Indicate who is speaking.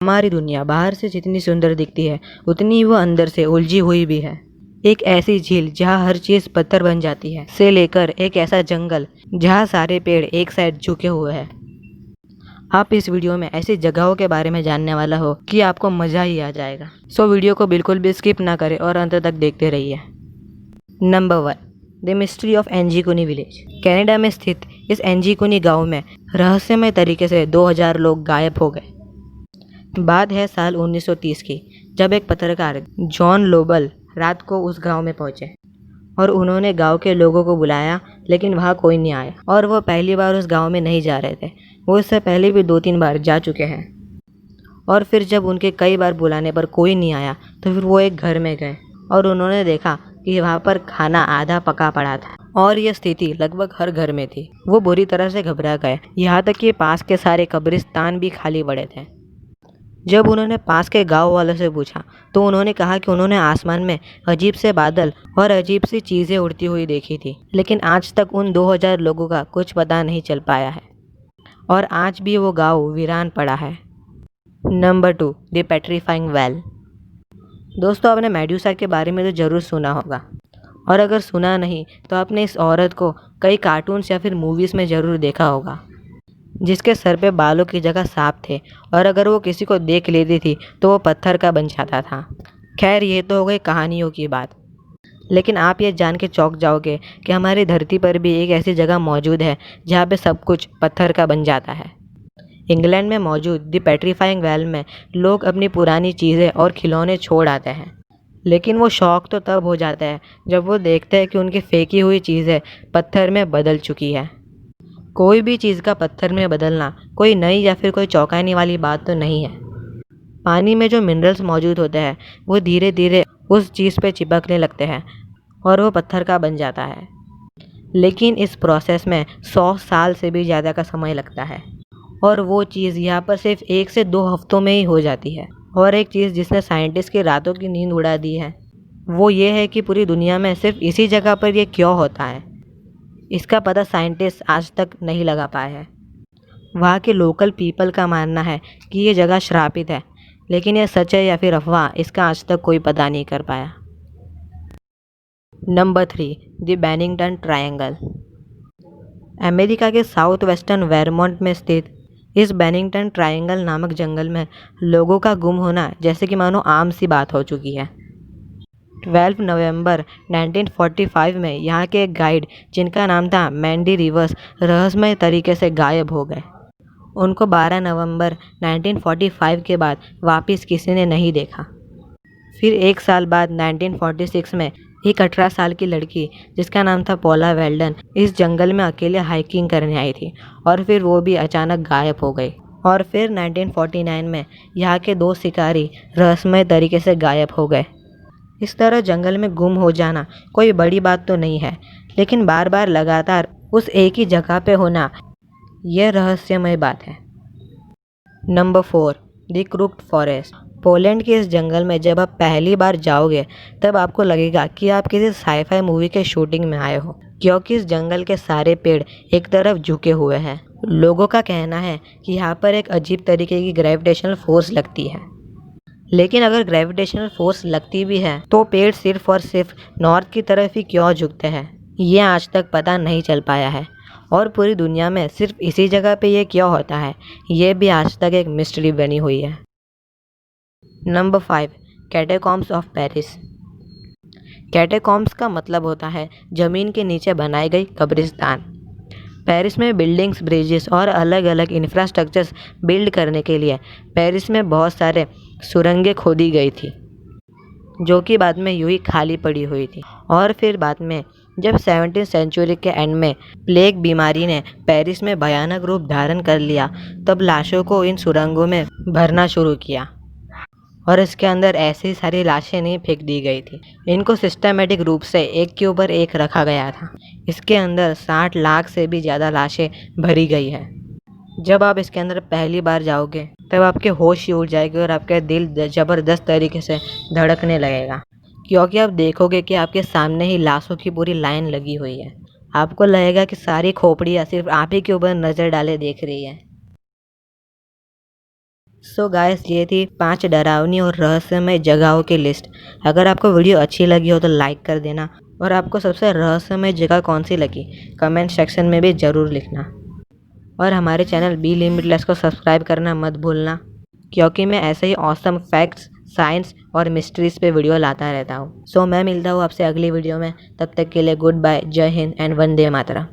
Speaker 1: हमारी दुनिया बाहर से जितनी सुंदर दिखती है उतनी वो अंदर से उलझी हुई भी है। एक ऐसी झील जहाँ हर चीज़ पत्थर बन जाती है से लेकर एक ऐसा जंगल जहाँ सारे पेड़ एक साइड झुके हुए हैं। आप इस वीडियो में ऐसी जगहों के बारे में जानने वाला हो कि आपको मज़ा ही आ जाएगा। सो वीडियो को बिल्कुल भी स्किप ना करें और अंत तक देखते रहिए। Number 1, the mystery of Angikuni village. Canada में स्थित इस एंजीकुनी गांव में रहस्यमय तरीके से 2000 लोग गायब हो गए। बात है साल 1930 की, जब एक पत्रकार जॉन लोबल रात को उस गांव में पहुंचे और उन्होंने गांव के लोगों को बुलाया, लेकिन वहां कोई नहीं आया। और वो पहली बार उस गांव में नहीं जा रहे थे, वो इससे पहले भी 2-3 बार जा चुके हैं। और फिर जब उनके कई बार बुलाने पर कोई नहीं आया तो फिर वो एक घर में गए और उन्होंने देखा कि वहाँ पर खाना आधा पका पड़ा था और यह स्थिति लगभग हर घर में थी। वो बुरी तरह से घबरा गए, यहाँ तक कि पास के सारे कब्रिस्तान भी खाली पड़े थे। जब उन्होंने पास के गांव वालों से पूछा तो उन्होंने कहा कि उन्होंने आसमान में अजीब से बादल और अजीब सी चीज़ें उड़ती हुई देखी थी, लेकिन आज तक उन 2000 लोगों का कुछ पता नहीं चल पाया है और आज भी वो गांव वीरान पड़ा है। Number 2, the petrifying well. दोस्तों, आपने मेडुसा के बारे में तो ज़रूर सुना होगा, और अगर सुना नहीं तो आपने इस औरत को कई कार्टून्स या फिर मूवीज़ में ज़रूर देखा होगा, जिसके सर पे बालों की जगह सांप थे और अगर वो किसी को देख लेती थी तो वो पत्थर का बन जाता था। खैर, ये तो हो गई कहानियों की बात, लेकिन आप ये जान के चौंक जाओगे कि हमारी धरती पर भी एक ऐसी जगह मौजूद है जहाँ पे सब कुछ पत्थर का बन जाता है। इंग्लैंड में मौजूद द पेट्रीफाइंग वेल में लोग अपनी पुरानी चीज़ें और खिलौने छोड़ आते हैं, लेकिन वो शौक़ तो तब हो जाता है जब वो देखते हैं कि उनकी फेंकी हुई चीज़ें पत्थर में बदल चुकी है। कोई भी चीज़ का पत्थर में बदलना कोई नई या फिर कोई चौंकाने वाली बात तो नहीं है। पानी में जो मिनरल्स मौजूद होते हैं वो धीरे धीरे उस चीज़ पे चिपकने लगते हैं और वो पत्थर का बन जाता है, लेकिन इस प्रोसेस में 100 साल से भी ज़्यादा का समय लगता है और वो चीज़ यहाँ पर सिर्फ 1 से 2 हफ्तों में ही हो जाती है। और एक चीज़ जिसने साइंटिस्ट की रातों की नींद उड़ा दी है वो ये है कि पूरी दुनिया में सिर्फ इसी जगह पर ये क्यों होता है, इसका पता साइंटिस्ट आज तक नहीं लगा पाए हैं। वहाँ के लोकल पीपल का मानना है कि ये जगह श्रापित है, लेकिन यह सच है या फिर अफवाह, इसका आज तक कोई पता नहीं कर पाया। Number 3, the Bennington triangle. America के साउथ वेस्टर्न वेरमोंट में स्थित इस बेनिंगटन ट्रायंगल नामक जंगल में लोगों का गुम होना जैसे कि मानो आम सी बात हो चुकी है। 12 नवंबर 1945 में यहाँ के एक गाइड जिनका नाम था मैंडी रिवर्स रहस्यमय तरीके से गायब हो गए। उनको 12 नवंबर 1945 के बाद वापस किसी ने नहीं देखा। फिर एक साल बाद 1946 में एक 18 साल की लड़की जिसका नाम था पॉला वेल्डन इस जंगल में अकेले हाइकिंग करने आई थी और फिर वो भी अचानक गायब हो गई। और फिर 1949 में यहाँ के 2 शिकारी रहस्यमय तरीके से गायब हो गए। इस तरह जंगल में गुम हो जाना कोई बड़ी बात तो नहीं है, लेकिन बार बार लगातार उस एक ही जगह पे होना यह रहस्यमय बात है। Number 4, the crooked forest. Poland के इस जंगल में जब आप पहली बार जाओगे तब आपको लगेगा कि आप किसी साईफाई मूवी के शूटिंग में आए हो, क्योंकि इस जंगल के सारे पेड़ एक तरफ झुके हुए हैं। लोगों का कहना है कि यहाँ पर एक अजीब तरीके की ग्रेविटेशनल फोर्स लगती है, लेकिन अगर ग्रेविटेशनल फोर्स लगती भी है तो पेड़ सिर्फ और सिर्फ नॉर्थ की तरफ ही क्यों झुकते हैं, ये आज तक पता नहीं चल पाया है। और पूरी दुनिया में सिर्फ इसी जगह पे ये क्यों होता है, ये भी आज तक एक मिस्ट्री बनी हुई है। Number 5, catacombs of Paris. Catacombs का मतलब होता है ज़मीन के नीचे बनाई गई कब्रिस्तान। पेरिस में बिल्डिंग्स, ब्रिजेस और अलग अलग इंफ्रास्ट्रक्चर्स बिल्ड करने के लिए पेरिस में बहुत सारे सुरंगें खोदी गई थी, जो कि बाद में यूं ही खाली पड़ी हुई थी। और फिर बाद में जब 17वीं सेंचुरी के एंड में प्लेग बीमारी ने पेरिस में भयानक रूप धारण कर लिया, तब लाशों को इन सुरंगों में भरना शुरू किया और इसके अंदर ऐसी सारी लाशें नहीं फेंक दी गई थी, इनको सिस्टमेटिक रूप से एक के ऊपर एक रखा गया था। इसके अंदर 60 लाख से भी ज़्यादा लाशें भरी गई है। जब आप इसके अंदर पहली बार जाओगे तब आपके होश ही उड़ जाएगी और आपका दिल ज़बरदस्त तरीके से धड़कने लगेगा, क्योंकि आप देखोगे कि आपके सामने ही लाशों की पूरी लाइन लगी हुई है। आपको लगेगा कि सारी खोपड़ियाँ सिर्फ आप ही के ऊपर नज़र डाले देख रही है। सो गाइस, ये थी 5 डरावनी और रहस्यमय जगहों की लिस्ट। अगर आपको वीडियो अच्छी लगी हो तो लाइक कर देना, और आपको सबसे रहस्यमय जगह कौन सी लगी कमेंट सेक्शन में भी ज़रूर लिखना। और हमारे चैनल बी लिमिटलेस को सब्सक्राइब करना मत भूलना, क्योंकि मैं ऐसे ही ऑसम फैक्ट्स, साइंस और मिस्ट्रीज पे वीडियो लाता रहता हूँ। सो मैं मिलता हूँ आपसे अगली वीडियो में। तब तक के लिए गुड बाय, जय हिंद एंड वंदे मातरम।